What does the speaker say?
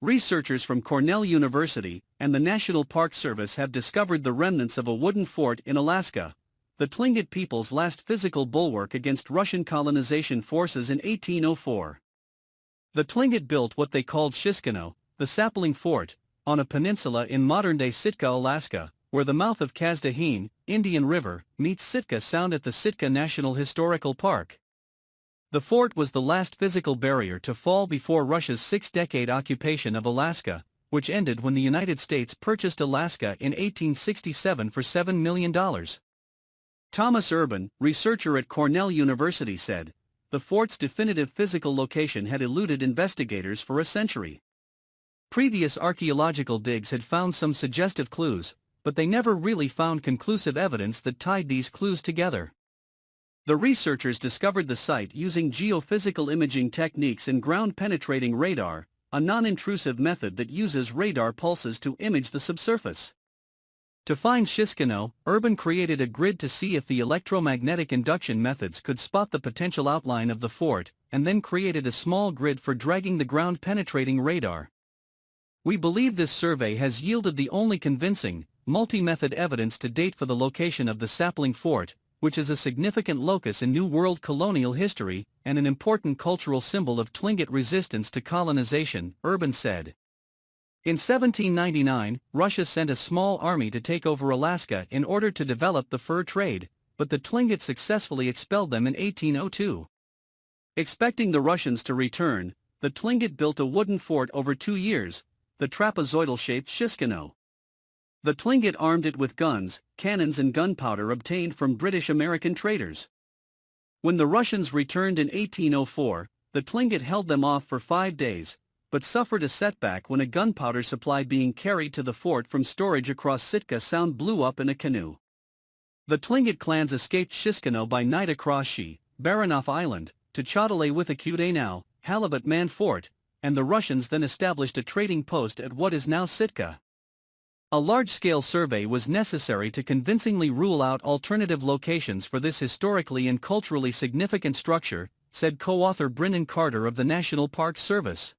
Researchers from Cornell University and the National Park Service have discovered the remnants of a wooden fort in Alaska, the Tlingit people's last physical bulwark against Russian colonization forces in 1804. The Tlingit built what they called Shiskano, the sapling fort, on a peninsula in modern-day Sitka, Alaska, where the mouth of Kasdahin, Indian River, meets Sitka Sound at the Sitka National Historical Park. The fort was the last physical barrier to fall before Russia's six-decade occupation of Alaska, which ended when the United States purchased Alaska in 1867 for $7 million. Thomas Urban, researcher at Cornell University, said, "The fort's definitive physical location had eluded investigators for a century. Previous archaeological digs had found some suggestive clues, but they never really found conclusive evidence that tied these clues together." The researchers discovered the site using geophysical imaging techniques and ground-penetrating radar, a non-intrusive method that uses radar pulses to image the subsurface. To find Shiskano, Urban created a grid to see if the electromagnetic induction methods could spot the potential outline of the fort, and then created a small grid for dragging the ground-penetrating radar. "We believe this survey has yielded the only convincing, multi-method evidence to date for the location of the sapling fort, which is a significant locus in New World colonial history and an important cultural symbol of Tlingit resistance to colonization," Urban said. In 1799, Russia sent a small army to take over Alaska in order to develop the fur trade, but the Tlingit successfully expelled them in 1802. Expecting the Russians to return, the Tlingit built a wooden fort over 2 years, the trapezoidal-shaped Shiskano. The Tlingit armed it with guns, cannons and gunpowder obtained from British-American traders. When the Russians returned in 1804, the Tlingit held them off for 5 days, but suffered a setback when a gunpowder supply being carried to the fort from storage across Sitka Sound blew up in a canoe. The Tlingit clans escaped Shiskano by night across Baranof Island, to Chautalay-Withakute-Now, Halibut Man Fort, and the Russians then established a trading post at what is now Sitka. A large-scale survey was necessary to convincingly rule out alternative locations for this historically and culturally significant structure, said co-author Brennan Carter of the National Park Service.